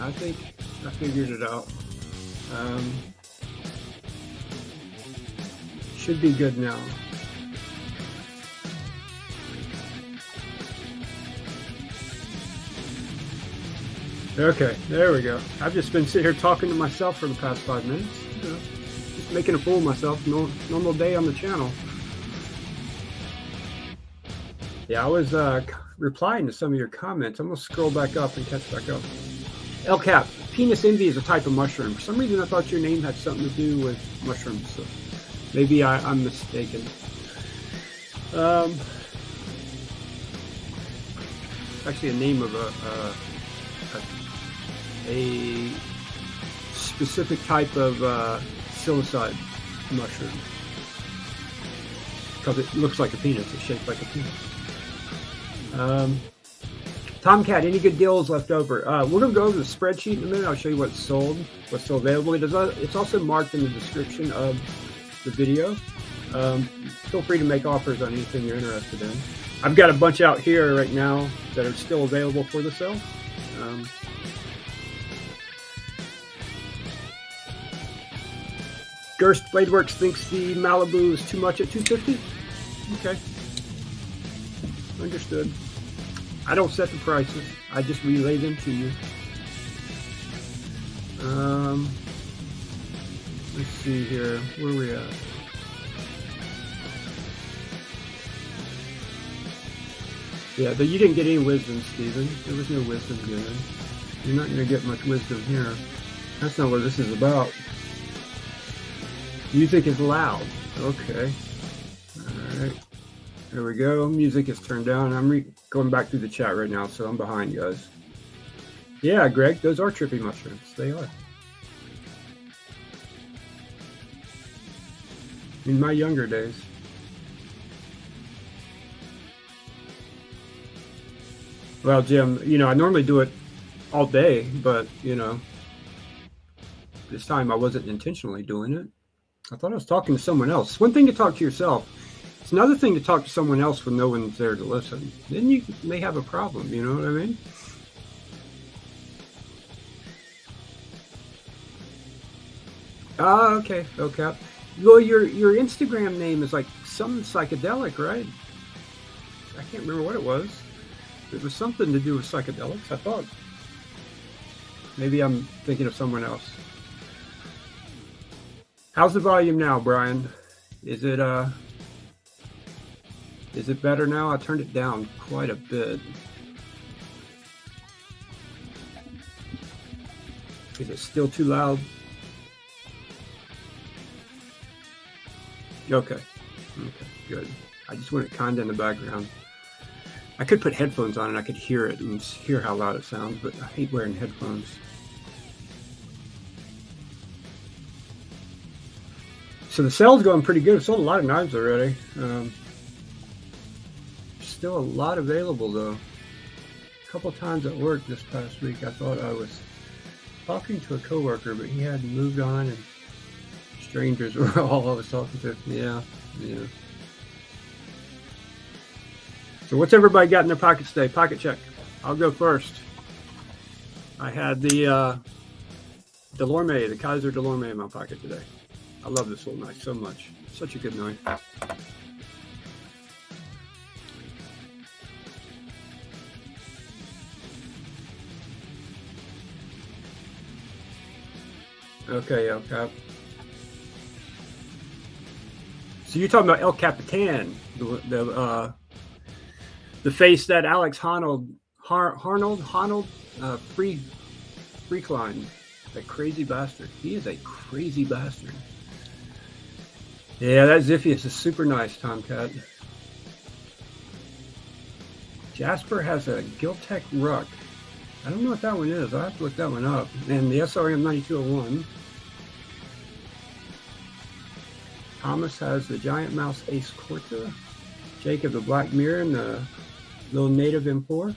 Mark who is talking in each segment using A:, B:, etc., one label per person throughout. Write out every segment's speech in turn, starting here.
A: I think I figured it out. Should be good now. Okay, there we go. I've just been sitting here talking to myself for the past 5 minutes. You know, just making a fool of myself. Normal day on the channel. Yeah, I was replying to some of your comments. I'm going to scroll back up and catch back up. LCAP, penis envy is a type of mushroom. For some reason, I thought your name had something to do with mushrooms. So maybe I'm mistaken. Actually, a name of a specific type of psilocybin mushroom, because it looks like a penis. It's shaped like a penis. Tomcat, any good deals left over? We're going to go over the spreadsheet in a minute. I'll show you what's sold, what's still available. It's also marked in the description of the video. Feel free to make offers on anything you're interested in. I've got a bunch out here right now that are still available for the sale. Gerst Bladeworks thinks the Malibu is too much at $250. Okay. Understood. I don't set the prices. I just relay them to you. Let's see here. Where are we at? Yeah, but you didn't get any wisdom, Stephen. There was no wisdom given. You're not going to get much wisdom here. That's not what this is about. Music is loud. Okay. All right. There we go. Music is turned down. I'm going back through the chat right now, so I'm behind, guys. Yeah, Greg, those are trippy mushrooms. They are. In my younger days. Well, Jim, you know, I normally do it all day, but, you know, this time I wasn't intentionally doing it. I thought I was talking to someone else. It's one thing to talk to yourself. It's another thing to talk to someone else when no one's there to listen. Then you may have a problem, you know what I mean? Ah, okay, okay. Well, your Instagram name is like something psychedelic, right? I can't remember what it was. It was something to do with psychedelics, I thought. Maybe I'm thinking of someone else. How's the volume now, Brian? Is it better now? I turned it down quite a bit. Is it still too loud? Okay. Okay, good. I just want it kind of in the background. I could put headphones on and I could hear it and hear how loud it sounds, but I hate wearing headphones. So the sale's going pretty good. I've sold a lot of knives already. Still a lot available though. A couple times at work this past week, I thought I was talking to a coworker, but he had moved on and strangers were all I was talking to. Yeah. So what's everybody got in their pockets today? Pocket check. I'll go first. I had the Delorme, the Kizer Delorme in my pocket today. I love this little knife so much. Such a good knife. Okay, El Cap. So you're talking about El Capitan, the face that Alex Honnold Freakline, that crazy bastard. He is a crazy bastard. Yeah, that Ziphius is super nice, Tomcat. Jasper has a Giltech Ruck. I don't know what that one is. I'll have to look that one up. And the SRM 9201. Thomas has the Giant Mouse Ace Corta. Jacob the Black Mirror and the little Native M4.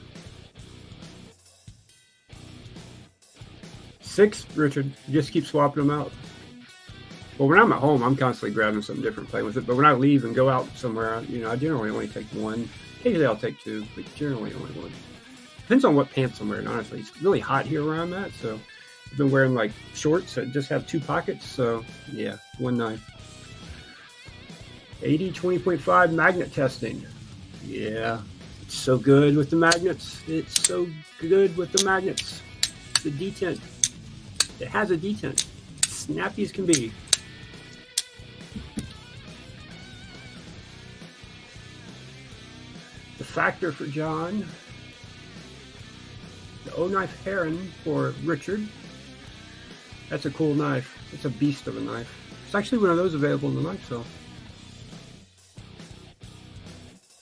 A: 6, Richard. You just keep swapping them out. Well, when I'm at home, I'm constantly grabbing something different, playing with it. But when I leave and go out somewhere, you know, I generally only take one. Occasionally I'll take 2, but generally only one. Depends on what pants I'm wearing, honestly. It's really hot here where I'm at, so I've been wearing like shorts that just have 2 pockets. So yeah, one knife. 80 20.5 magnet testing. Yeah, it's so good with the magnets. It's so good with the magnets. The detent. It has a detent. Snappy as can be. The Factor for John. The O-Knife Heron for Richard. That's a cool knife. It's a beast of a knife. It's actually one of those available in the knife shop.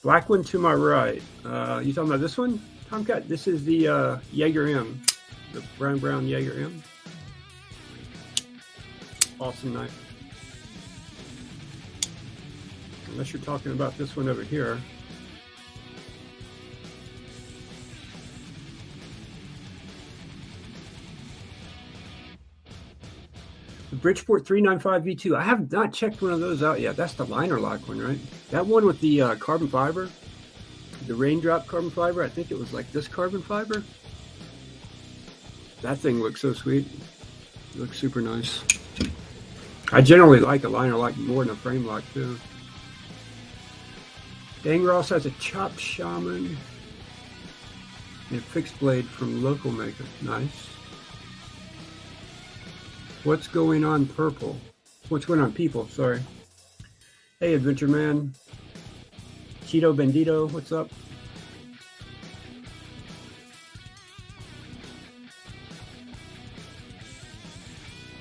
A: Black one to my right. You talking about this one, Tomcat? This is the Jaeger M. The brown Jaeger M. Awesome knife. Unless you're talking about this one over here. The Bridgeport 395 V2. I have not checked one of those out yet. That's the liner lock one, right? That one with the carbon fiber, the raindrop carbon fiber. I think it was like this carbon fiber. That thing looks so sweet. It looks super nice. I generally like a liner lock more than a frame lock too. Dangros has a chopped shaman and a fixed blade from local maker. Nice. What's going on, purple? What's going on, people? Sorry. Hey, Adventure Man. Cheeto Bandito, what's up?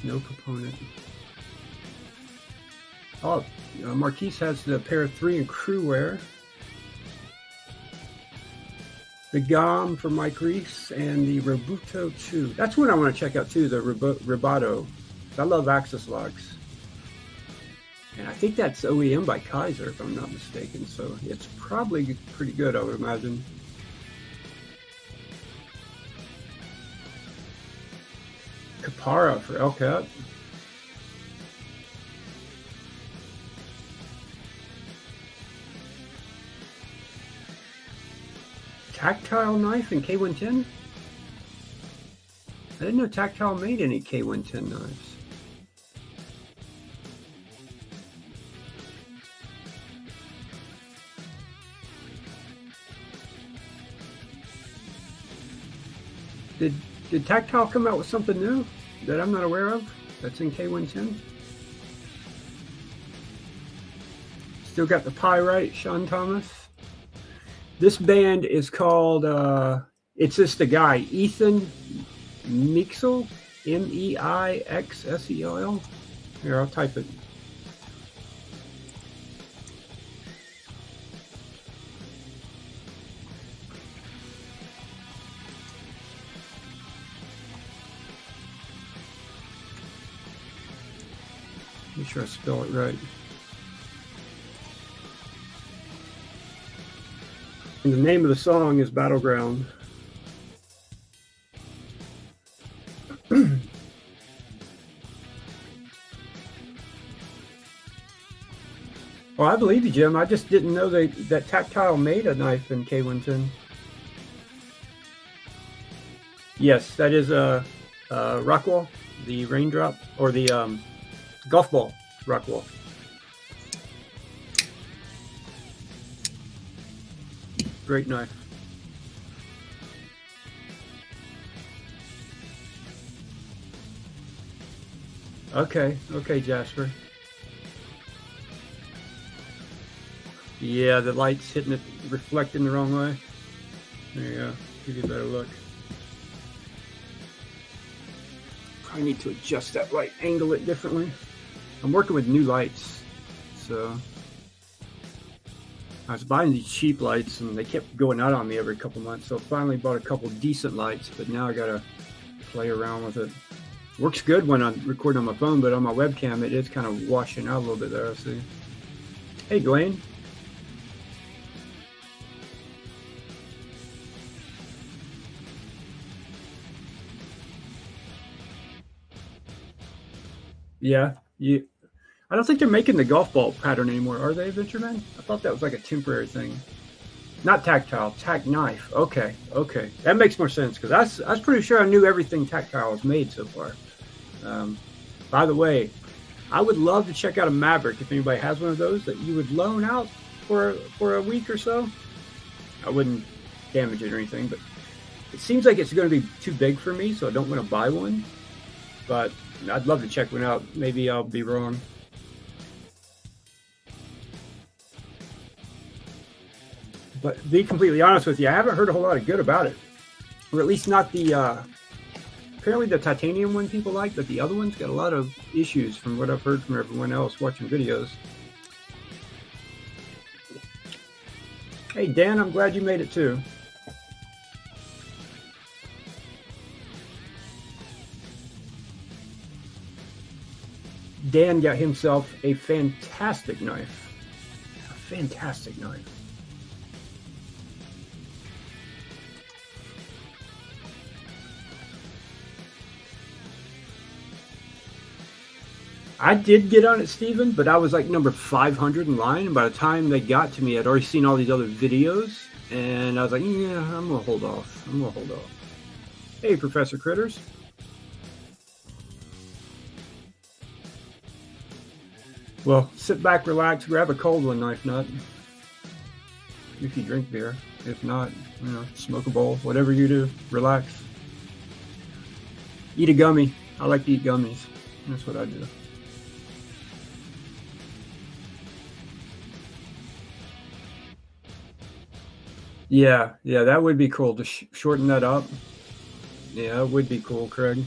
A: No component. Oh, Marquise has the pair 3 in crew wear. The GAW for Mike Reese and the Robuto 2. That's one I want to check out too, the Roboto. I love Axis logs. And I think that's OEM by Kizer, if I'm not mistaken. So it's probably pretty good, I would imagine. Capara for Elcat. Tactile knife in K110? I didn't know Tactile made any K110 knives. Did Tactile come out with something new that I'm not aware of that's in K110? Still got the Pyrite, Sean Thomas. This band is called, it's just a guy, Ethan Meixel, Meixsel. Here, I'll type it. Make sure I spell it right. And the name of the song is Battleground. Well, I believe you, Jim. I just didn't know that Tactile made a knife in K110. Yes, that is a Rockwell, the raindrop, or the golf ball Rockwell. Great knife. Okay, Jasper. Yeah, the light's hitting it, reflecting the wrong way. There you go. Give you a better look. Probably need to adjust that light, angle it differently. I'm working with new lights, so I was buying these cheap lights and they kept going out on me every couple months. So I finally bought a couple decent lights, but now I gotta play around with it. Works good when I'm recording on my phone, but on my webcam it is kind of washing out a little bit there, I see. Hey, Dwayne. Yeah, I don't think they're making the golf ball pattern anymore, are they, Adventure Man? I thought that was like a temporary thing. Not tactile, tack knife. Okay, okay. That makes more sense because I was pretty sure I knew everything tactile was made so far. By the way, I would love to check out a Maverick if anybody has one of those that you would loan out for a week or so. I wouldn't damage it or anything, but it seems like it's going to be too big for me, so I don't want to buy one. But I'd love to check one out. Maybe I'll be wrong. But to be completely honest with you, I haven't heard a whole lot of good about it. Or at least not the, apparently the titanium one people like, but the other one's got a lot of issues from what I've heard from everyone else watching videos. Hey, Dan, I'm glad you made it too. Dan got himself a fantastic knife. A fantastic knife. I did get on it, Steven, but I was like number 500 in line. And by the time they got to me, I'd already seen all these other videos. And I was like, yeah, I'm going to hold off. I'm going to hold off. Hey, Professor Critters. Well, sit back, relax, grab a cold one, Knife Nut. If you drink beer. If not, you know, smoke a bowl. Whatever you do, relax. Eat a gummy. I like to eat gummies. That's what I do. Yeah, that would be cool to shorten that up. Yeah, it would be cool, Craig.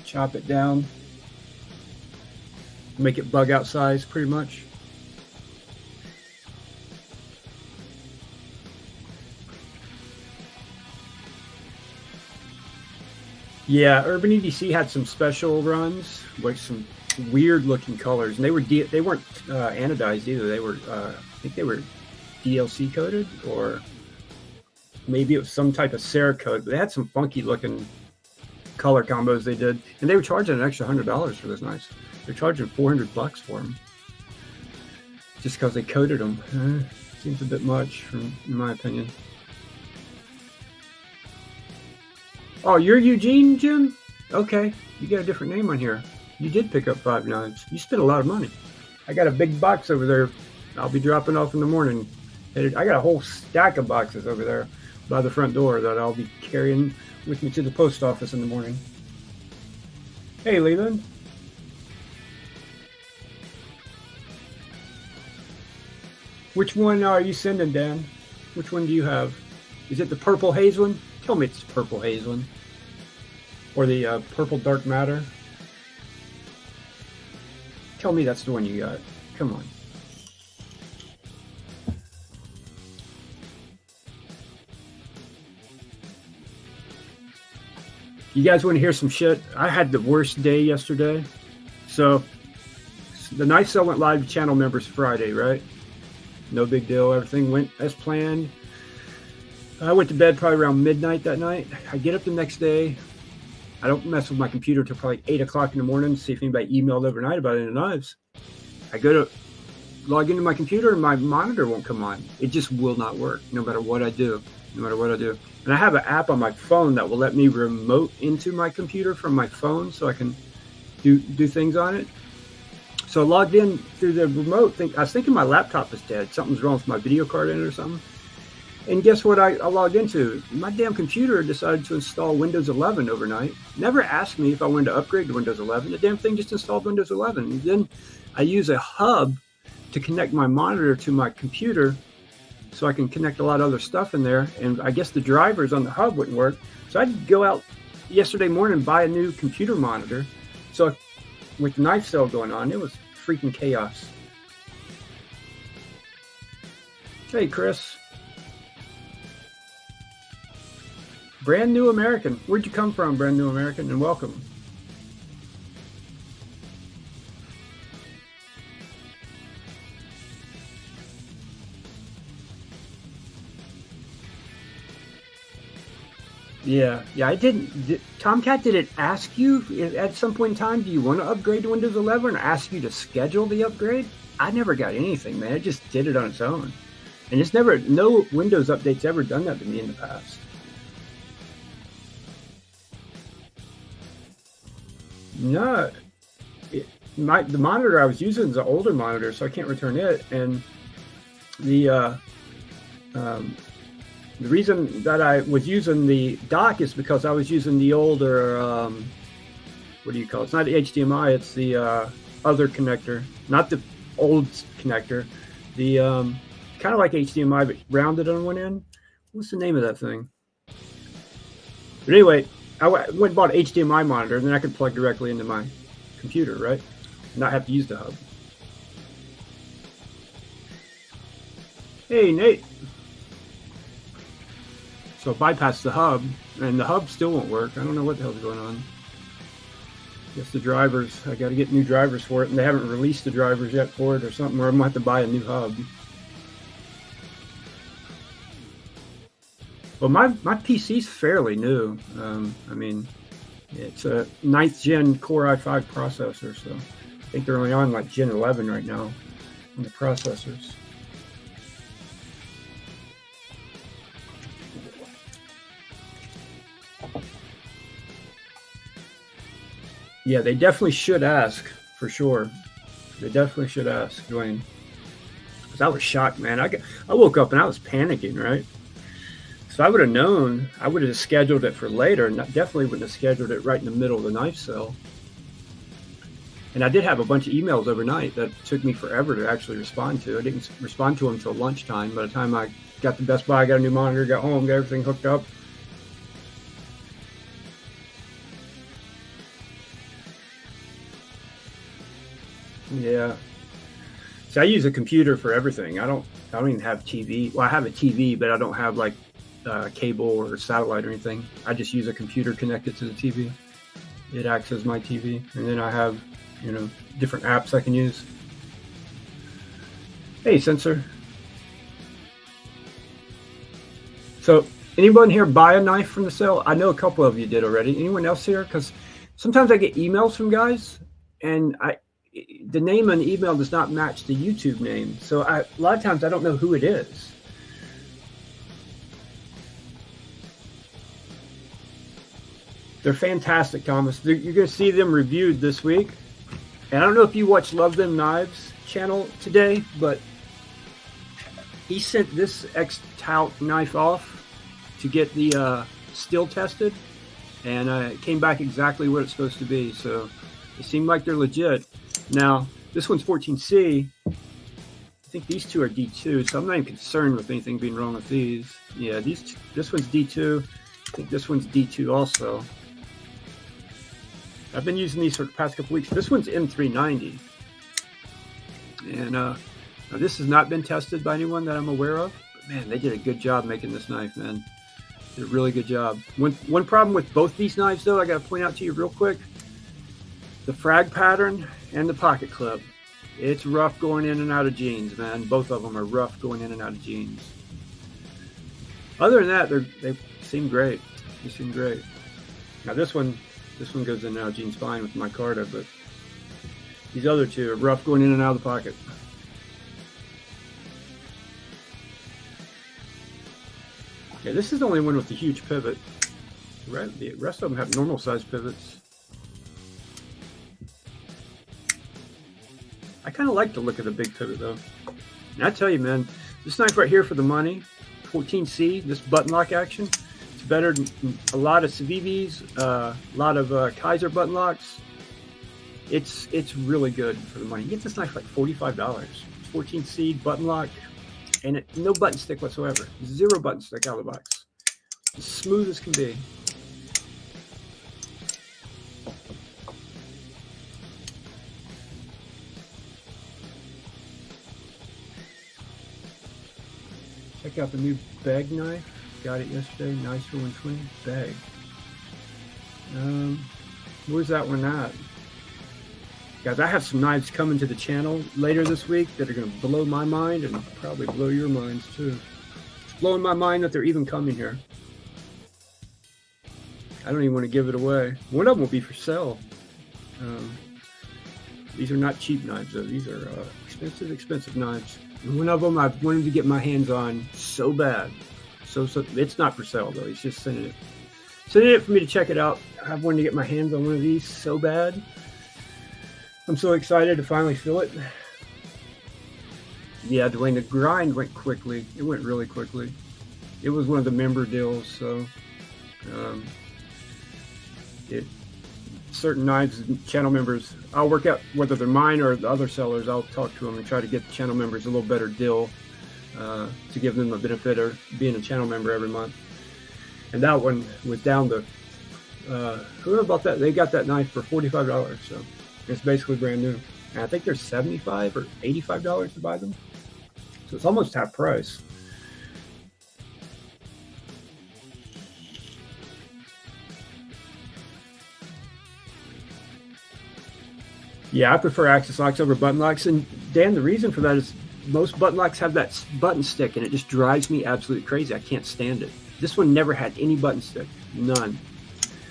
A: Chop it down. Make it bug out size, pretty much. Yeah, Urban EDC had some special runs with some weird looking colors, and they weren't anodized either. They were, I think they were DLC coated, or maybe it was some type of Cerakote. But they had some funky looking color combos they did, and they were charging an extra $100 for those knives. They're charging $400 for them, just because they coated them. Seems a bit much, in my opinion. Oh, you're Eugene, Jim? Okay, you got a different name on here. You did pick up 5 knives. You spent a lot of money. I got a big box over there. I'll be dropping off in the morning. I got a whole stack of boxes over there by the front door that I'll be carrying with me to the post office in the morning. Hey, Leland. Which one are you sending, Dan? Which one do you have? Is it the purple haze one? Tell me it's the purple haze one. Or the purple dark matter. Tell me that's the one you got. Come on. You guys want to hear some shit? I had the worst day yesterday. So the knife sale went live to channel members Friday, right? No big deal. Everything went as planned. I went to bed probably around midnight that night. I get up the next day. I don't mess with my computer till probably 8 o'clock in the morning to see if anybody emailed overnight about any knives. I go to log into my computer and my monitor won't come on. It just will not work no matter what I do. No matter what I do. And I have an app on my phone that will let me remote into my computer from my phone so I can do things on it. So I logged in through the remote. I was thinking my laptop is dead. Something's wrong with my video card in it or something. And guess what I logged into? My damn computer decided to install Windows 11 overnight. Never asked me if I wanted to upgrade to Windows 11. The damn thing just installed Windows 11. And then I use a hub to connect my monitor to my computer so I can connect a lot of other stuff in there. And I guess the drivers on the hub wouldn't work. So I had to go out yesterday morning and buy a new computer monitor. So with the knife sale going on, it was freaking chaos. Hey, Chris. Brand New American. Where'd you come from, Brand New American? And welcome. Yeah, I didn't. Tomcat, did it ask you at some point in time, do you want to upgrade to Windows 11 or ask you to schedule the upgrade? I never got anything, man. It just did it on its own. And it's never, no Windows update's ever done that to me in the past. No, the monitor I was using is an older monitor, so I can't return it. And the reason that I was using the dock is because I was using the older, what do you call it? It's not the HDMI, it's the other connector, not the old connector. The kind of like HDMI, but rounded on one end. What's the name of that thing? But anyway, I went and bought an HDMI monitor, and then I could plug directly into my computer, right? And not have to use the hub. Hey, Nate. So I bypassed the hub, and the hub still won't work. I don't know what the hell's going on. Guess the drivers, I got to get new drivers for it, and they haven't released the drivers yet for it or something, or I might have to buy a new hub. Well, my PC's fairly new. I mean, it's a 9th gen Core i5 processor, so I think they're only on like Gen 11 right now on the processors. Yeah, they definitely should ask, for sure. They definitely should ask, Dwayne. Because I was shocked, man. I woke up and I was panicking, right? So I would have known, I would have just scheduled it for later, and definitely wouldn't have scheduled it right in the middle of the knife sale. And I did have a bunch of emails overnight that took me forever to actually respond to. I didn't respond to them until lunchtime. By the time I got to Best Buy, got a new monitor, got home, got everything hooked up. Yeah. So I use a computer for everything. I don't even have TV. Well, I have a TV, but I don't have like cable or satellite or anything. I just use a computer connected to the TV. It acts as my TV, and then I have, you know, different apps I can use. Hey, Sensor. So, anyone here buy a knife from the sale? I know a couple of you did already. Anyone else here? Because sometimes I get emails from guys, and the name on the email does not match the YouTube name. So a lot of times I don't know who it is. They're fantastic, Thomas. You're going to see them reviewed this week. And I don't know if you watched Love Them Knives channel today, but he sent this X-Tout knife off to get the steel tested, and it came back exactly what it's supposed to be. So it seemed like they're legit. Now, this one's 14C. I think these two are D2, so I'm not even concerned with anything being wrong with these. Yeah, this one's D2. I think this one's D2 also. I've been using these for the past couple weeks. This one's M390. And this has not been tested by anyone that I'm aware of. But man, they did a good job making this knife, man. Did a really good job. One problem with both these knives, though, I got to point out to you real quick. The frag pattern and the pocket clip. It's rough going in and out of jeans, man. Both of them are rough going in and out of jeans. Other than that, they seem great. They seem great. Now this one goes in and out of jeans fine with my Micarta, but these other two are rough going in and out of the pocket. Yeah, this is the only one with the huge pivot. The rest of them have normal size pivots. I kind of like the look of the big pivot though. And I tell you, man, this knife right here for the money, 14C, this button lock action, it's better than a lot of Civivis, a lot of Kizer button locks. It's really good for the money. You get this knife for like $45. 14C button lock, and no button stick whatsoever. Zero button stick out of the box. As smooth as can be. Check out the new bag knife. Got it yesterday. Nice for 120 bag. Where's that one at? Guys, I have some knives coming to the channel later this week that are going to blow my mind and probably blow your minds too. It's blowing my mind that they're even coming here. I don't even want to give it away. One of them will be for sale. These are not cheap knives though. These are expensive knives. One of them I wanted to get my hands on so bad. So it's not for sale though. He's just sending it for me to check it out. I've wanted to get my hands on one of these so bad. I'm so excited to finally feel it. Yeah, Dwayne, the grind went quickly. It went really quickly. It was one of the member deals, so certain knives, channel members, I'll work out whether they're mine or the other sellers. I'll talk to them and try to get the channel members a little better deal to give them a benefit of being a channel member every month. And that one was down to whoever bought that. They got that knife for $45, so it's basically brand new. And I think they're $75 or $85 to buy them, so it's almost half price. Yeah, I prefer access locks over button locks. And Dan, the reason for that is most button locks have that button stick, and it just drives me absolutely crazy. I can't stand it. This one never had any button stick, none.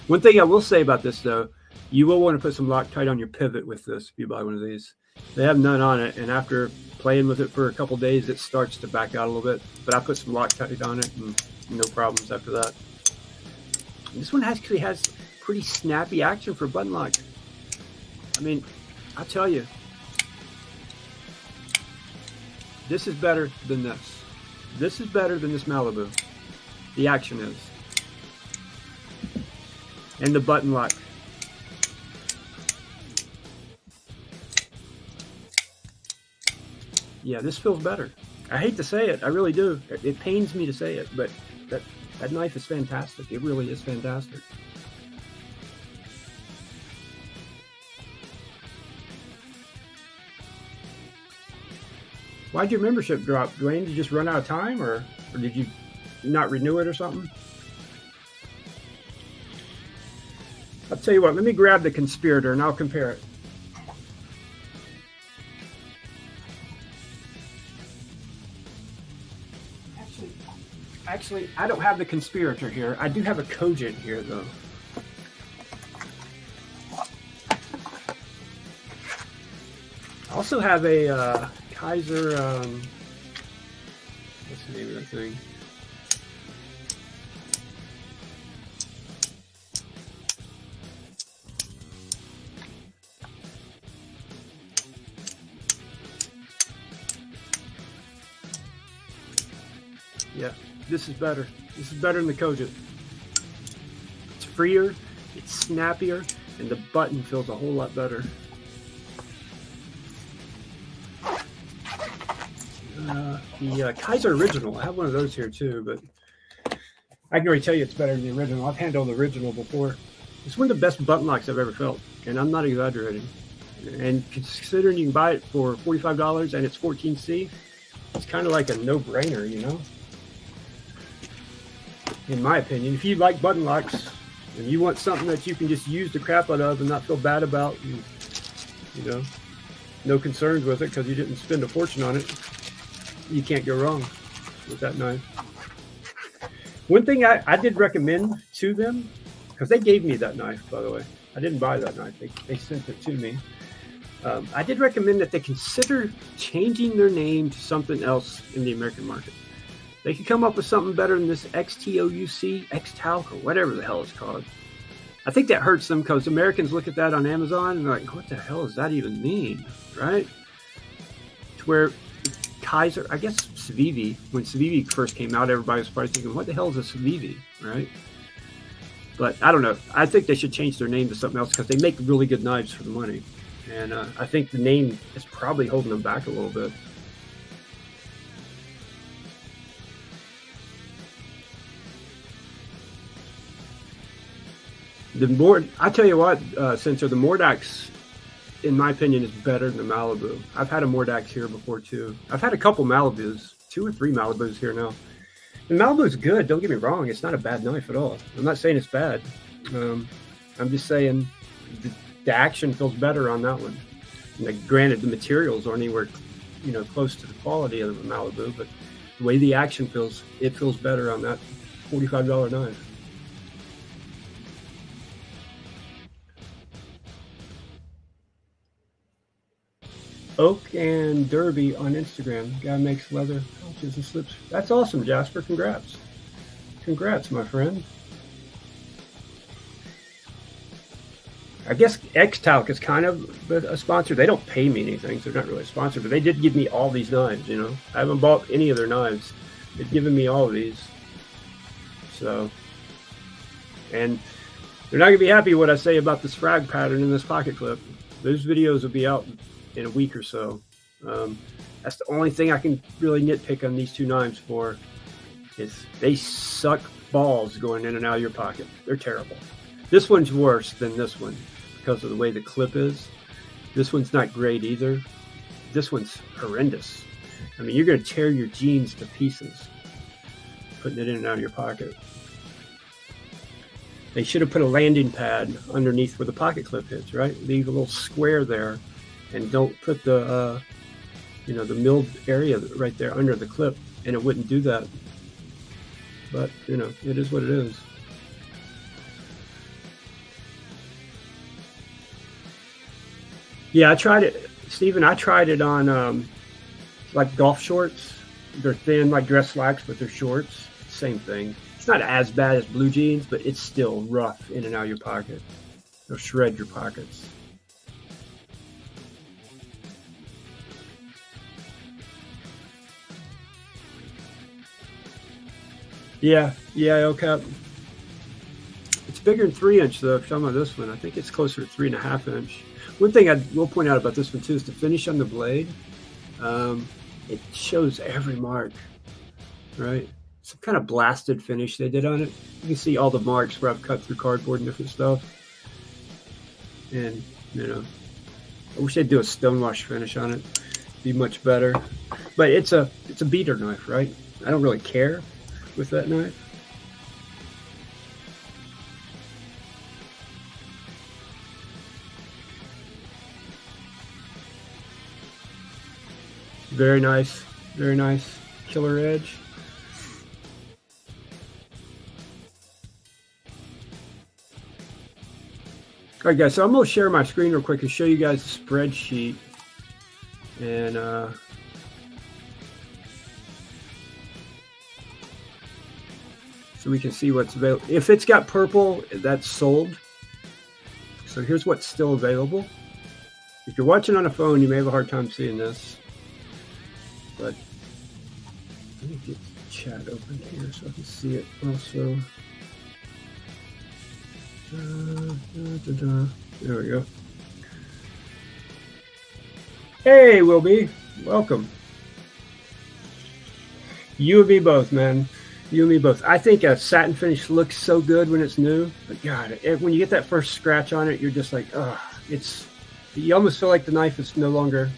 A: One thing I will say about this though, you will want to put some Loctite on your pivot with this if you buy one of these. They have none on it, and after playing with it for a couple days, it starts to back out a little bit. But I put some Loctite on it, and no problems after that. This one actually has pretty snappy action for button lock. I mean, I'll tell you, this is better than this. This is better than this Malibu. The action is. And the button lock. Yeah, this feels better. I hate to say it, I really do. It pains me to say it, but that knife is fantastic. It really is fantastic. Why'd your membership drop, Dwayne? Did you just run out of time, or did you not renew it or something? I'll tell you what, let me grab the Conspirator and I'll compare it. Actually, I don't have the Conspirator here. I do have a Cogent here, though. I also have a Kizer, what's the name of that thing? Yeah, this is better. This is better than the Cogent. It's freer, it's snappier, and the button feels a whole lot better. The Kizer Original, I have one of those here too, but I can already tell you it's better than the original. I've handled the original before. It's one of the best button locks I've ever felt, and I'm not exaggerating. And considering you can buy it for $45 and it's 14C, it's kind of like a no-brainer, you know? In my opinion, if you like button locks and you want something that you can just use the crap out of and not feel bad about, and, you know, no concerns with it because you didn't spend a fortune on it, you can't go wrong with that knife. One thing I did recommend to them, because they gave me that knife, by the way. I didn't buy that knife. They sent it to me. I did recommend that they consider changing their name to something else in the American market. They could come up with something better than this XTOUC, X-Talc, or whatever the hell it's called. I think that hurts them because Americans look at that on Amazon and they're like, what the hell does that even mean, right? To where Kizer, I guess Civivi, when Civivi first came out, everybody was probably thinking, what the hell is a Civivi, right? But I don't know. I think they should change their name to something else because they make really good knives for the money. And I think the name is probably holding them back a little bit. I tell you what, Sensor, the Mordax, in my opinion, is better than the Malibu. I've had a Mordax here before too. I've had a couple Malibus, 2 or 3 Malibus here now. The Malibu's good, don't get me wrong. It's not a bad knife at all. I'm not saying it's bad. I'm just saying the action feels better on that one. And granted, the materials aren't anywhere, close to the quality of the Malibu, but the way the action feels, it feels better on that $45 knife. Oak and Derby on Instagram. Guy makes leather pouches and slips. That's awesome, Jasper. Congrats. Congrats, my friend. I guess X-Talc is kind of a sponsor. They don't pay me anything, so they're not really a sponsor, but they did give me all these knives, you know. I haven't bought any of their knives. They've given me all of these. So, and they're not going to be happy what I say about this frag pattern in this pocket clip. Those videos will be out in a week or so. That's the only thing I can really nitpick on these two knives for, is they suck balls going in and out of your pocket. They're terrible. This one's worse than this one because of the way the clip is. This one's not great either. This one's horrendous. I mean, you're going to tear your jeans to pieces putting it in and out of your pocket. They should have put a landing pad underneath where the pocket clip is, right? Leave a little square there, and don't put the, you know, the milled area right there under the clip, and it wouldn't do that. But, you know, it is what it is. Yeah, I tried it, Steven. I tried it on like golf shorts. They're thin, like dress slacks, but they're shorts. Same thing. It's not as bad as blue jeans, but it's still rough in and out of your pocket. They'll shred your pockets. Yeah, LCAP. It's bigger than 3-inch though. Some of this one, I think it's closer to 3.5-inch. One thing I will point out about this one too is the finish on the blade. It shows every mark, right? Some kind of blasted finish they did on it. You can see all the marks where I've cut through cardboard and different stuff. And, you know, I wish they'd do a stonewash finish on it. It'd be much better. But it's a beater knife, right? I don't really care with that knife. Very nice, very nice. Killer edge. All right, guys, so I'm going to share my screen real quick and show you guys the spreadsheet. And so we can see what's available. If it's got purple, that's sold. So here's what's still available. If you're watching on a phone, you may have a hard time seeing this. But let me get the chat open here so I can see it also. There we go. Hey, Wilby, welcome. You and me both, man. You and me both. I think a satin finish looks so good when it's new, but God, when you get that first scratch on it, you're just like, oh, you almost feel like the knife is no longer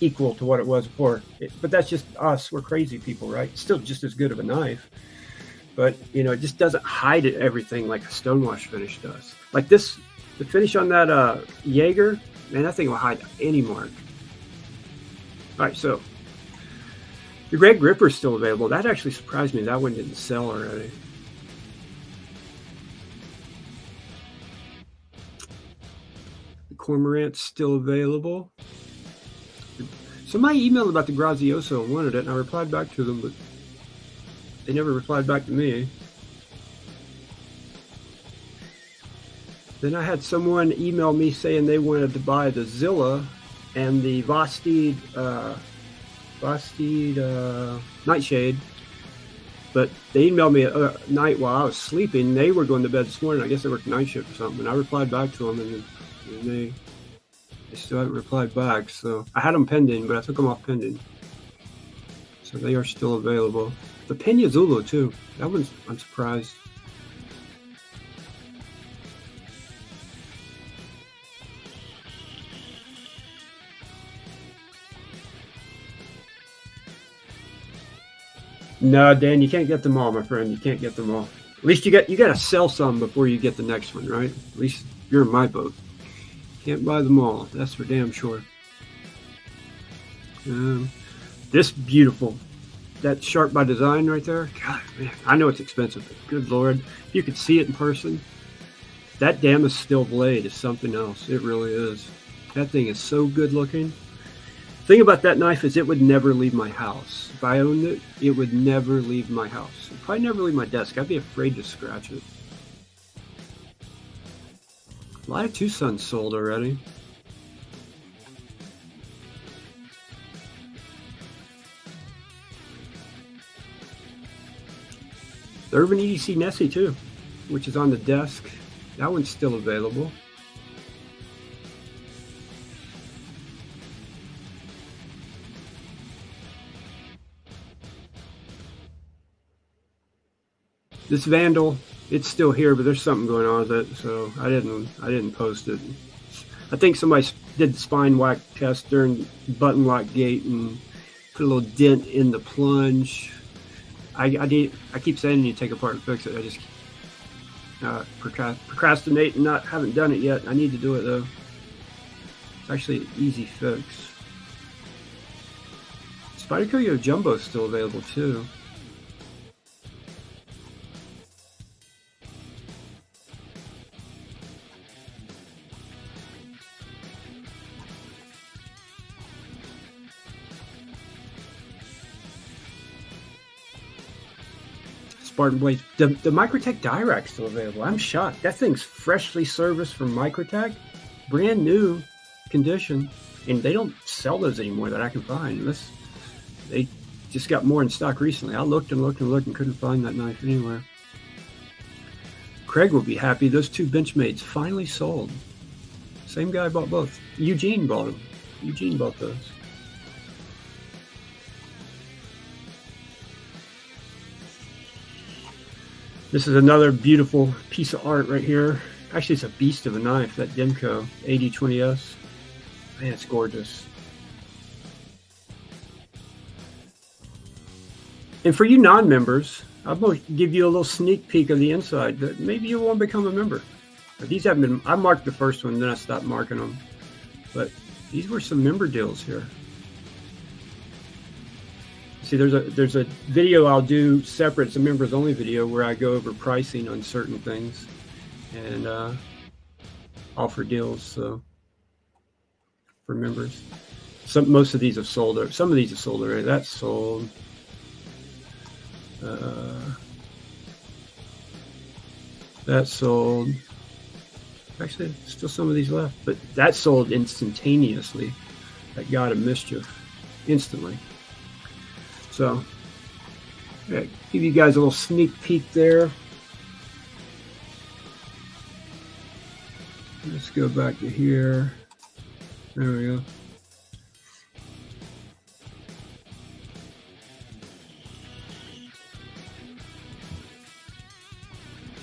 A: equal to what it was before. But that's just us. We're crazy people, right? It's still just as good of a knife. But, you know, it just doesn't hide everything like a stonewash finish does. Like this, the finish on that Jaeger, man, that thing will hide any mark. All right, so the Red Gripper is still available. That actually surprised me. That one didn't sell already. The Cormorant's still available. Somebody emailed about the Grazioso and wanted it, and I replied back to them, but they never replied back to me. Then I had someone email me saying they wanted to buy the Zilla and the Vosteed Nightshade, but they emailed me at night while I was sleeping. They were going to bed this morning. I guess they worked night shift or something. And I replied back to them, and they still haven't replied back. So I had them pending, but I took them off pending. So they are still available. The Pena Zulu too. That one's, I'm surprised. No, Dan, you can't get them all, my friend. You can't get them all. At least you got to sell some before you get the next one, right? At least you're in my boat. Can't buy them all. That's for damn sure. This beautiful. That Sharp by Design right there. God, man, I know it's expensive, but good Lord. If you could see it in person, that Damascus steel blade is something else. It really is. That thing is so good looking. Thing about that knife is it would never leave my house. If I owned it, it would never leave my house. It'd probably never leave my desk. I'd be afraid to scratch it. A lot of Tucson's sold already. The Urban EDC Nessie too, which is on the desk. That one's still available. This Vandal, it's still here, but there's something going on with it, so I didn't post it. I think somebody did the spine whack test during button lock gate and put a little dent in the plunge. I keep saying you take it apart and fix it. I just procrastinate and haven't done it yet. I need to do it though. It's actually an easy fix. Spyderco Jumbo is still available too. Spartan blades. The Microtech Dirac's still available. I'm shocked. That thing's freshly serviced from Microtech, brand new condition, and they don't sell those anymore that I can find. They just got more in stock recently. I looked and looked and looked and couldn't find that knife anywhere. Craig will be happy. Those two Benchmates finally sold. Same guy bought both. Eugene bought them. Eugene bought those. This is another beautiful piece of art right here. Actually, it's a beast of a knife, that Demco 8020S. Man, it's gorgeous. And for you non-members, I'm going to give you a little sneak peek of the inside that maybe you won't become a member. But these haven't been, I marked the first one, then I stopped marking them. But these were some member deals here. See, there's a video I'll do separate. It's a members only video where I go over pricing on certain things and offer deals for members. Most of these have sold. Some of these have sold already. That's sold. That sold. Actually, still some of these left, but that sold instantaneously. That God of Mischief, instantly. So, yeah, give you guys a little sneak peek there. Let's go back to here. There we go.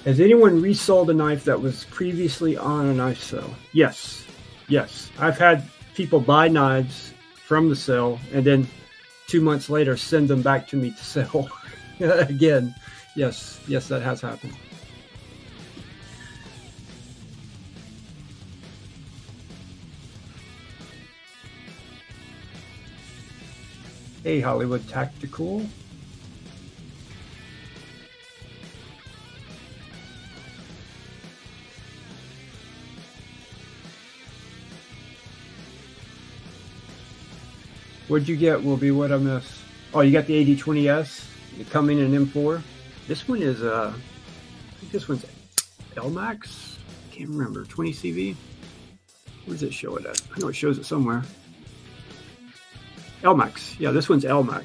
A: Has anyone resold a knife that was previously on a knife sale? Yes. Yes. I've had people buy knives from the sale and then 2 months later send them back to me to sell again. Yes, that has happened. Hey, Hollywood Tactical. What'd you get, Wilby? What I miss? Oh, you got the 8020S coming in M4. This one is, I think this one's LMAX. I can't remember. 20 CV. Where does it show it at? I know it shows it somewhere. LMAX. Yeah, this one's LMAX.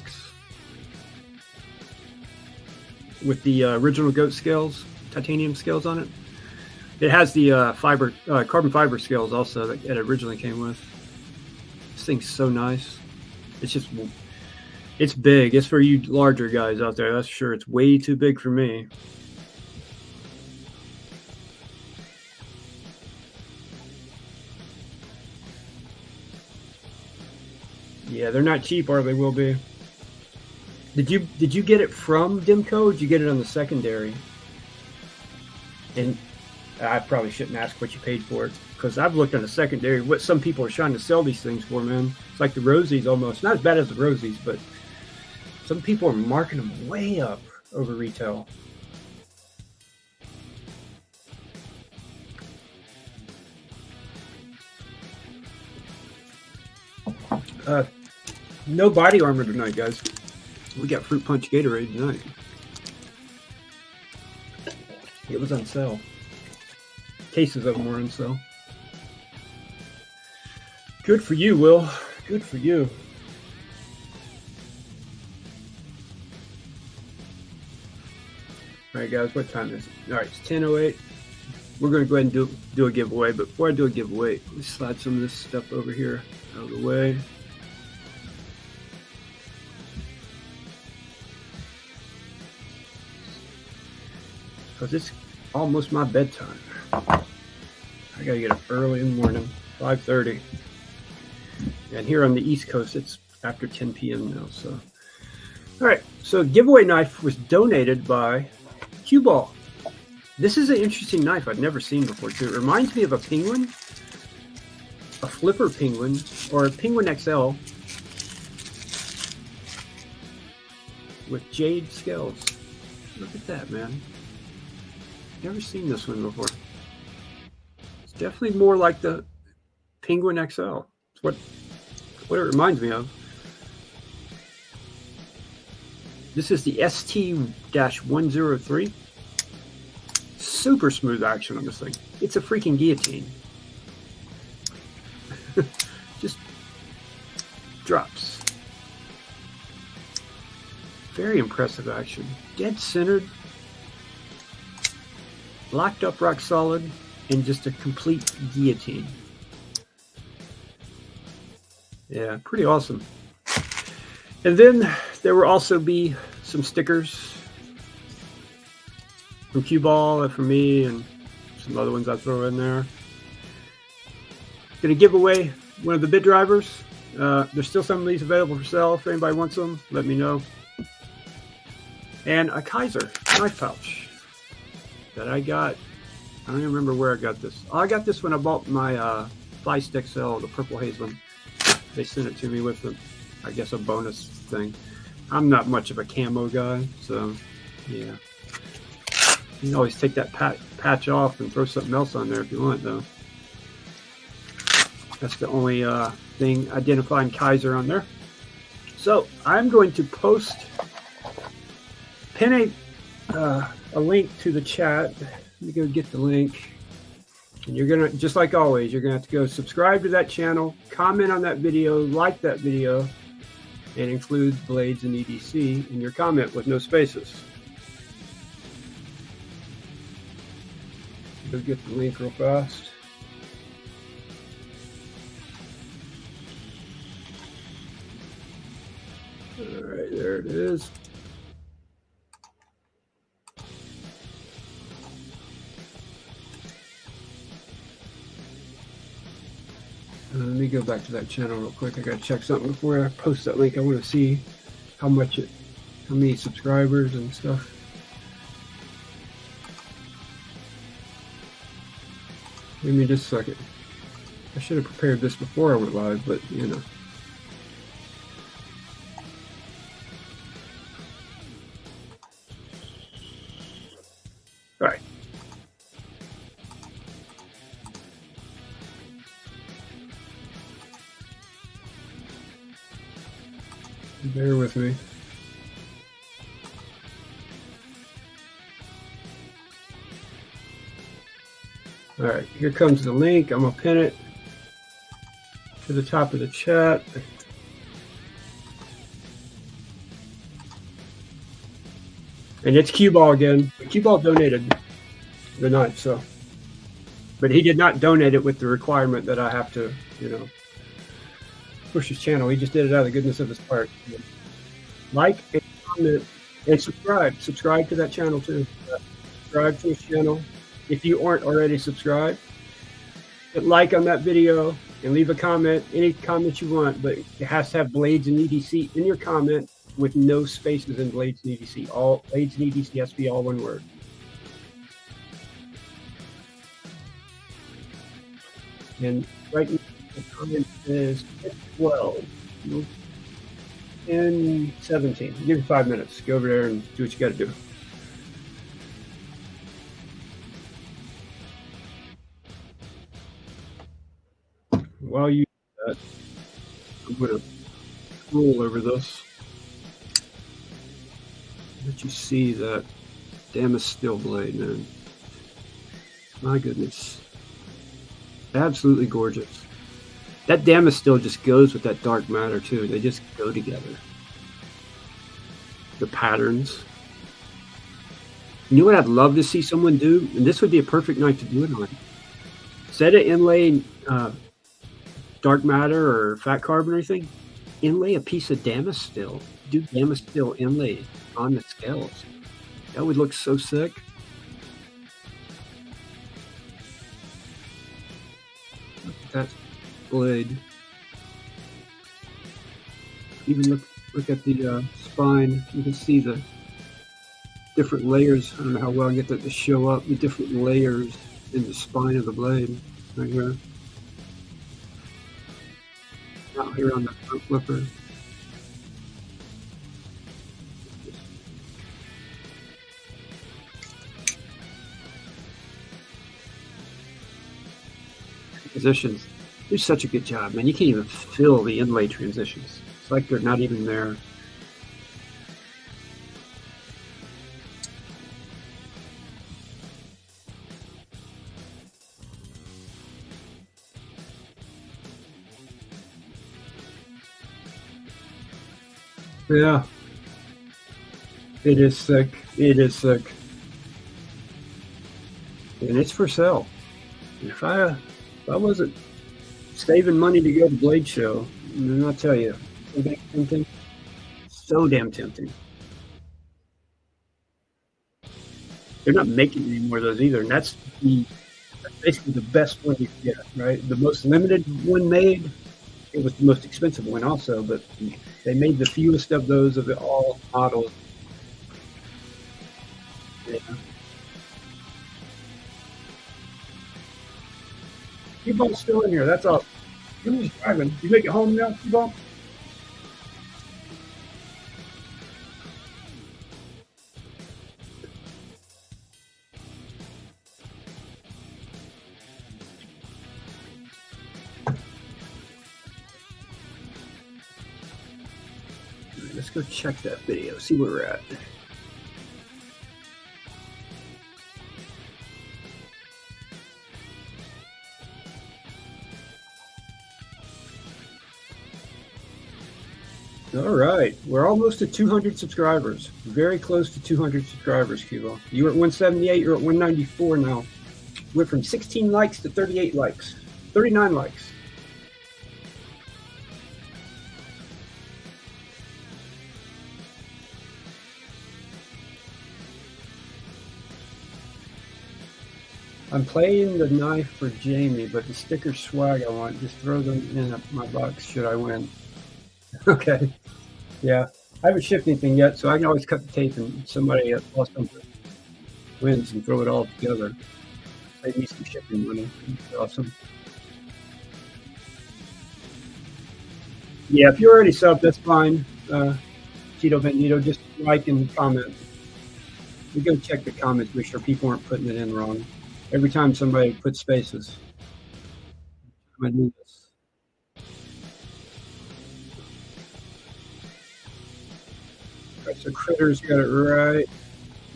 A: With the original goat scales, titanium scales on it. It has the carbon fiber scales also that it originally came with. This thing's so nice. It's big. It's for you larger guys out there. That's sure. It's way too big for me. Yeah, they're not cheap, or they will be. Did you get it from Demco, or did you get it on the secondary? And I probably shouldn't ask what you paid for it, because I've looked on the secondary, what some people are trying to sell these things for, man. It's like the Rosies almost. Not as bad as the Rosies, but some people are marking them way up over retail. No body armor tonight, guys. We got Fruit Punch Gatorade tonight. It was on sale. Cases of them were on sale. Good for you, Will. Good for you. All right, guys, what time is it? All right, it's 10:08. We're going to go ahead and do a giveaway. But before I do a giveaway, let's slide some of this stuff over here out of the way. Because it's almost my bedtime. I got to get up early in the morning, 5:30. And here on the East Coast, it's after 10 p.m. now. So, all right. So, giveaway knife was donated by GAW. This is an interesting knife I've never seen before, too. It reminds me of a penguin, a flipper penguin, or a penguin XL with jade scales. Look at that, man. Never seen this one before. It's definitely more like the penguin XL. It's what it reminds me of. This is the ST-103. Super smooth action on this thing. It's a freaking guillotine. Just drops. Very impressive action. Dead centered. Locked up rock solid. And just a complete guillotine. Yeah, pretty awesome. And then there will also be some stickers from GAW, from me, and some other ones I throw in there. Going to give away one of the bit drivers. There's still some of these available for sale. If anybody wants them, let me know. And a Kizer knife pouch that I got. I don't even remember where I got this. Oh, I got this when I bought my Fly Stick Cell, the purple Hazeland. They sent it to me with, I guess, a bonus thing. I'm not much of a camo guy, so yeah. You can always take that patch off and throw something else on there if you want, though. That's the only thing identifying Kizer on there. So I'm going to pin a link to the chat. Let me go get the link. And you're going to, just like always, you're going to have to go subscribe to that channel, comment on that video, like that video, and include blades and EDC in your comment with no spaces. Go get the link real fast. All right, there it is. Let me go back to that channel real quick. I gotta check something before I post that link. I want to see how many subscribers and stuff. Give me just a second. I should have prepared this before I went live, but you know. All right. Bear with me. All right, here comes the link. I'm gonna pin it to the top of the chat. And it's GAW again. GAW donated the knife, so. But he did not donate it with the requirement that I have to, you know, push his channel. He just did it out of the goodness of his heart. Like and comment and subscribe. Subscribe to that channel too. Subscribe to his channel. If you aren't already subscribed, hit like on that video and leave a comment, any comment you want, but it has to have blades and EDC in your comment with no spaces in blades and EDC. All blades and EDC has to be all one word. And right now, the comment is 12, 10, 17. Give you 5 minutes. Go over there and do what you got to do. While you do that, I'm drool over this. Let you see that Damascus steel blade, man. My goodness. Absolutely gorgeous. That Damascus steel just goes with that dark matter too. They just go together. The patterns. You know what I'd love to see someone do? And this would be a perfect night to do it on. Instead of inlaying dark matter or fat carbon or anything, inlay a piece of Damascus steel. Do Damascus steel inlay on the scales. That would look so sick. Look at that blade. Even look at the spine. You can see the different layers. I don't know how well I get that to show up. The different layers in the spine of the blade right here. Out here on the front flipper. Transitions. Do such a good job, man. You can't even feel the inlay transitions. It's like they're not even there. Yeah. It is sick. It is sick. And it's for sale. If I wasn't saving money to go to Blade Show, then I'll tell you, so damn tempting. So damn tempting. They're not making any more of those either, and that's basically the best one you can get, right? The most limited one made, it was the most expensive one also, but they made the fewest of those of all models. Yeah. T-Bone's still in here, that's all. Who's driving? You make it home now, T-Bone? Let's go check that video, see where we're at. All right, we're almost at 200 subscribers. Very close to 200 subscribers, Cubo. You were at 178, you're at 194 now. Went from 16 likes to 38 likes, 39 likes. I'm playing the knife for Jamie, but the sticker swag I want, just throw them in my box should I win. Okay. Yeah. I haven't shipped anything yet, so I can always cut the tape and somebody at Boston wins and throw it all together. Save me some shipping money. That's awesome. Yeah, if you're already subbed, that's fine. Cheeto Benito, just like and comment. We go check the comments, make sure people aren't putting it in wrong. Every time somebody puts spaces. I do this. All right, so Critters got it right.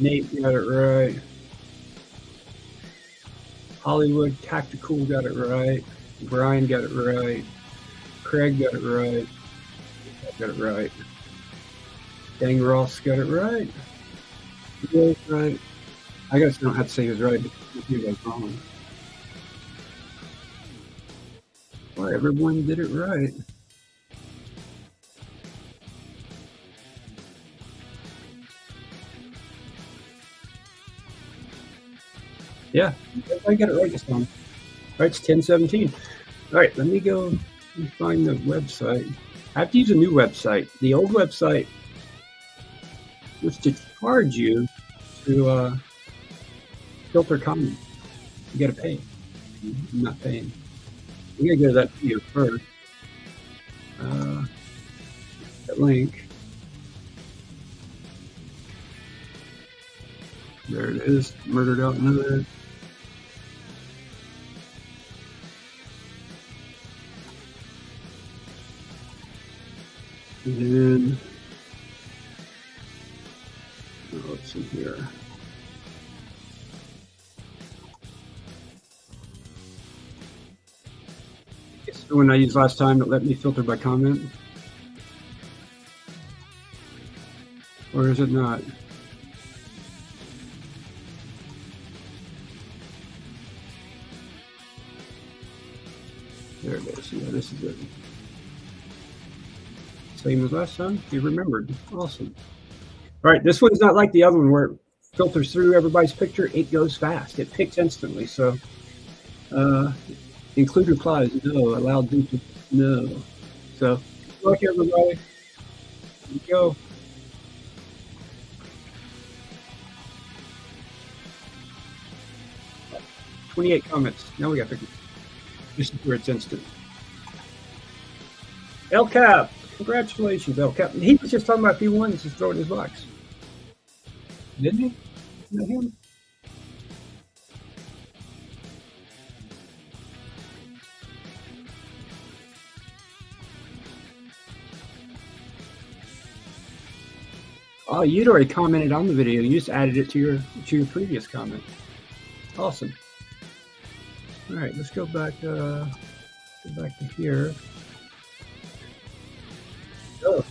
A: Nate got it right. Hollywood Tactical got it right. Brian got it right. Craig got it right. Got it right. Dang Ross got it right. Yeah, right. I guess I don't have to say he was right. He was wrong. Well, everyone did it right. Yeah, I got it right this time. All right, it's 10:17. All right, let me go and find the website. I have to use a new website. The old website was to charge you to filter comments. You got to pay. I'm not paying. We got to go to that video first. That link. There it is. Murdered out another. And then, let's see here. It's the one I used last time that let me filter by comment. Or is it not? There it is. Yeah, this is it. Same as last time. You remembered. Awesome. All right, this one's not like the other one where it filters through everybody's picture. It goes fast. It picks instantly. So include replies. No. Allow duplicate. No. So good luck, everybody. Here we go. "28 comments. Now we got pictures. This is where it's instant. LCAP. Congratulations, LCAP. He was just talking about if he won, just throw it in his box. Didn't he? Not him? Oh, you'd already commented on the video. You just added it to your previous comment. Awesome. All right, let's go back to here. Oh.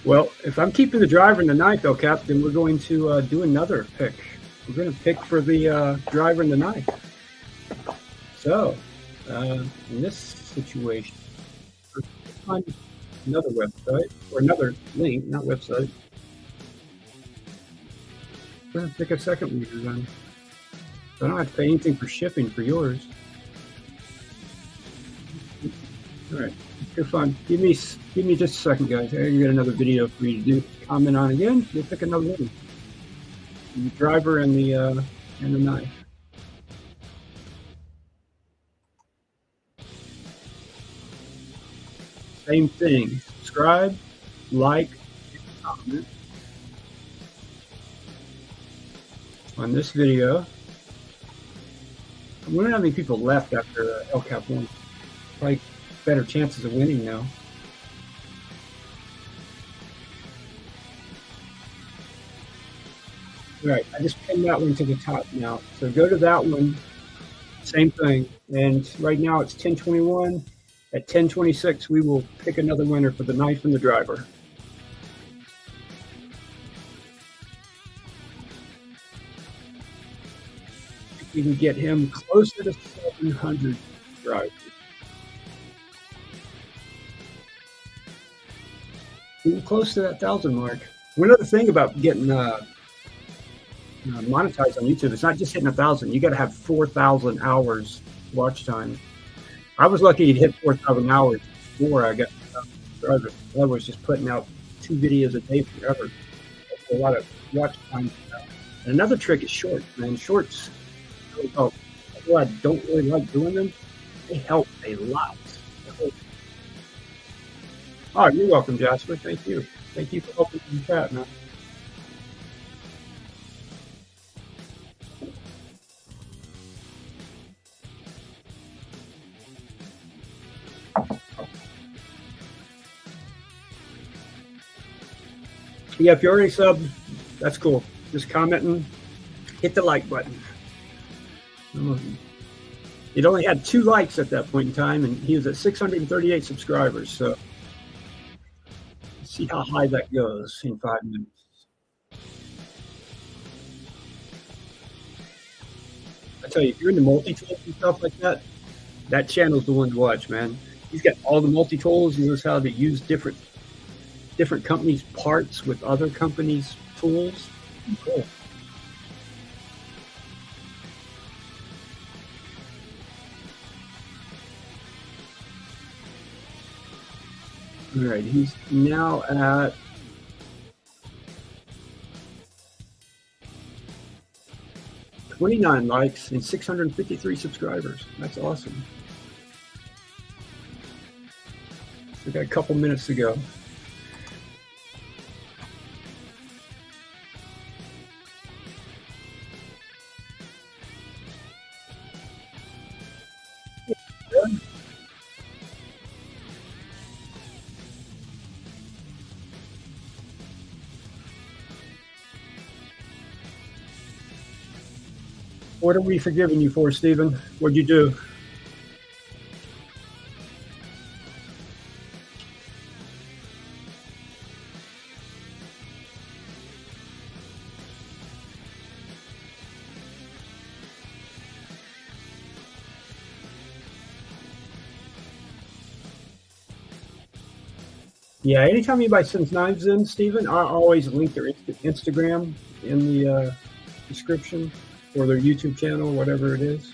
A: Well, if I'm keeping the driver and the knife, El Cap, then we're going to do another pick. We're going to pick for the driver and the knife. So, in this situation, find another website or another link, not website. I'm going to pick a second leader then. So I don't have to pay anything for shipping for yours. All right, good fun. Give me just a second, guys. I can get another video for you to do. Comment on again. We'll pick another one. The driver and the knife. Same thing. Subscribe, like, comment on this video. I wonder how many people left after LCAP won. Probably better chances of winning now. All right, I just pinned that one to the top now. So go to that one, same thing. And right now it's 10:21. At 10:26, we will pick another winner for the knife and the driver. If we can get him closer to 700 drivers. Getting close to that 1,000 mark. One other thing about getting monetized on YouTube, it's not just hitting 1,000. You got to have 4,000 hours watch time. I was lucky to hit 4,000 hours before I got subscribers. I was just putting out 2 videos a day forever. That's a lot of watch time. And another trick is shorts, man. Shorts, although I don't really like doing them, they help a lot. Oh, you're welcome, Jasper. Thank you. Thank you for helping in the chat, man. Yeah, if you're already subbed, that's cool. Just commenting, hit the like button. It only had 2 likes at that point in time, and he was at 638 subscribers. So let's see how high that goes in 5 minutes. I tell you, if you're into multi-tools and stuff like that, that channel's the one to watch, man. He's got all the multi-tools. He knows how to use different companies' parts with other companies' tools. Cool. All right, he's now at 29 likes and 653 subscribers. That's awesome. We got a couple minutes to go. What are we forgiving you for, Stephen? What'd you do? Yeah, anytime anybody sends knives in, Stephen, I always link their Instagram in the description, or their YouTube channel, whatever it is.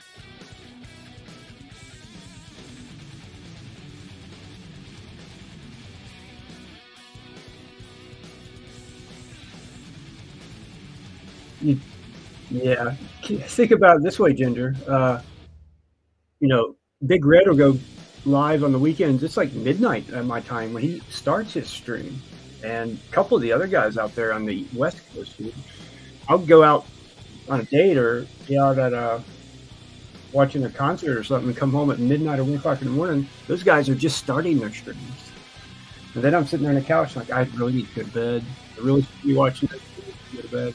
A: Yeah, think about it this way, Ginger. Big Red will go live on the weekends. It's like midnight at my time when he starts his stream, and a couple of the other guys out there on the West Coast, I'll go out on a date or be out at watching a concert or something, and come home at midnight or 1 o'clock in the morning. Those guys are just starting their streams, and then I'm sitting there on the couch like, I really need to go to bed. I really should be watching this to go to bed.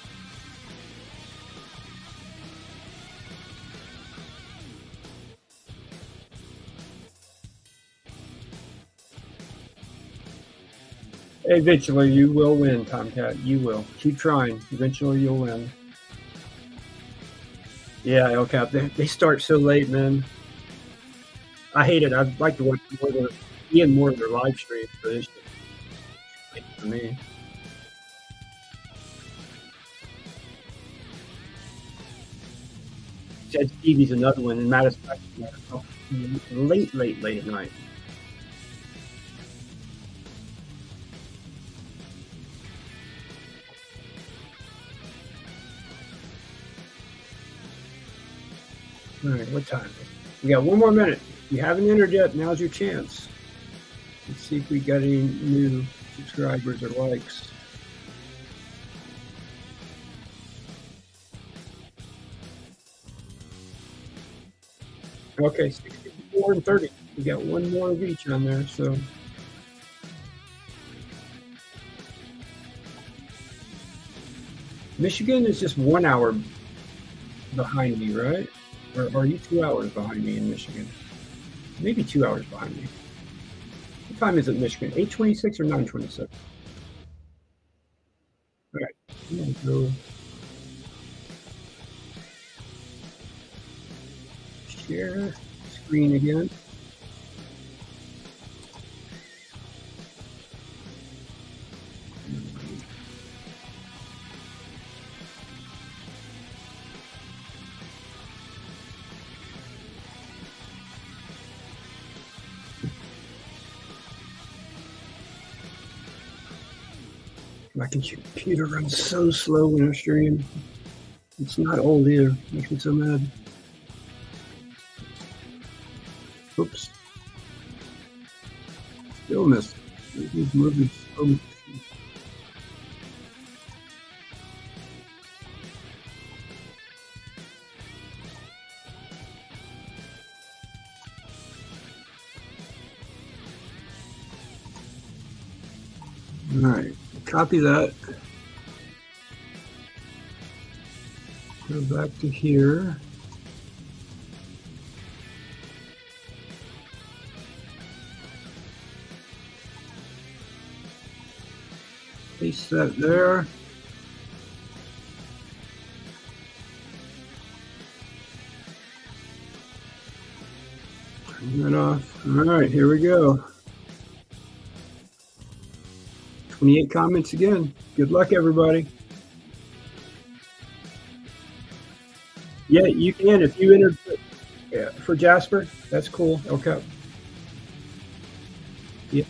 A: Eventually, you will win, Tomcat. You will. Keep trying. Eventually, you'll win. Yeah, El Cap. They start so late, man. I hate it. I'd like to watch more of their live streams, but it's just late for me. Ted Stevie's another one, and Madison late at night. All right, what time? We got 1 more minute. If you haven't entered yet, now's your chance. Let's see if we got any new subscribers or likes. Okay, 64 and 30. We got one more of each on there, so. Michigan is just 1 hour behind me, right? Or are you 2 hours behind me in Michigan? Maybe 2 hours behind me. What time is it in Michigan? 8:26 or 9:26? All right, I'm gonna go share screen again. My computer runs so slow when I stream. It's not old either. Makes me so mad. Oops. Still missed. He's moving so much. All right, copy that. Go back to here. Paste that there. Turn that off. All right, here we go. 28 comments again. Good luck, everybody. Yeah, you can if you entered for Jasper. That's cool. Okay. Yeah.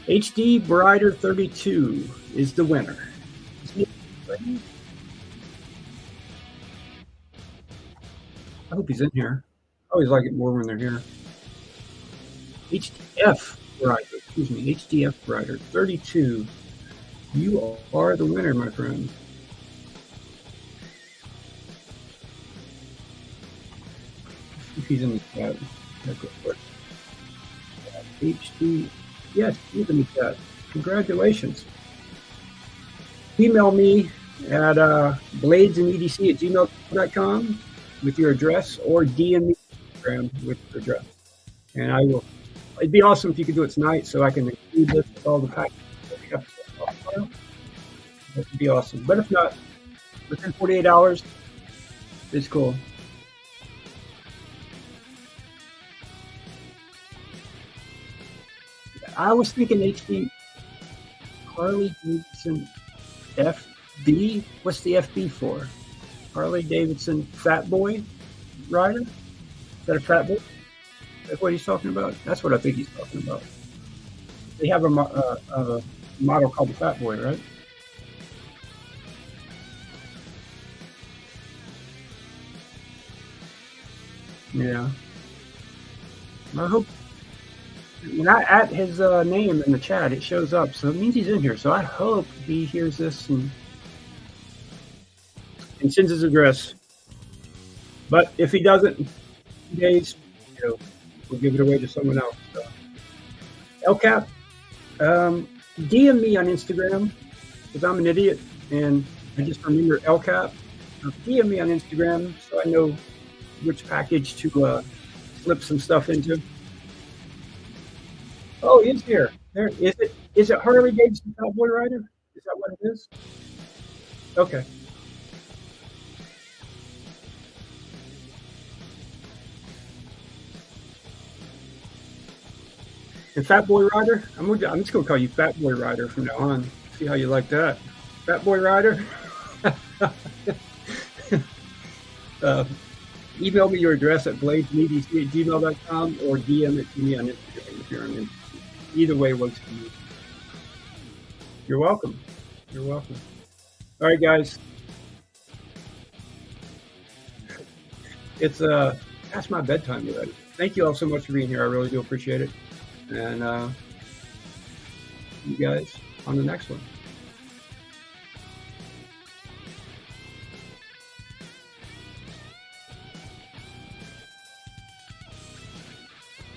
A: HD Brider 32 is the winner. I hope he's in here. I always like it more when they're here. HDF. Rider, excuse me, HDF Rider 32. You are the winner, my friend. If he's in the chat. HD, yes, he's in the chat. Congratulations. Email me at bladesandedc@gmail.com with your address, or DM me with your address. And I will. It'd be awesome if you could do it tonight, so I can include this with all the packages that we have. That would be awesome. But if not, within 48 hours, it's cool. I was thinking HD Harley Davidson FB. What's the FB for? Harley Davidson Fat Boy Rider? Is that a Fat Boy? That's what he's talking about? That's what I think he's talking about. They have a model called the Fat Boy, right? Yeah. I hope when I add his name in the chat, it shows up. So it means he's in here. So I hope he hears this and sends his address. But if he doesn't, in 2 days, we'll give it away to someone else. So. LCAP, DM me on Instagram, because I'm an idiot and I just remember LCAP. DM me on Instagram so I know which package to slip some stuff into. Oh, he's here. There is it. Is it Harley Davidson Cowboy Rider? Is that what it is? Okay. And Fat Boy Rider? I'm just gonna call you Fat Boy Rider from now on. See how you like that. Fat Boy Rider. Email me your address at bladesandedc@gmail.com or DM it to me on Instagram if you're on Instagram. Either way works for me. You're welcome. You're welcome. All right, guys. It's past my bedtime already. Thank you all so much for being here. I really do appreciate it. And you guys on the next one.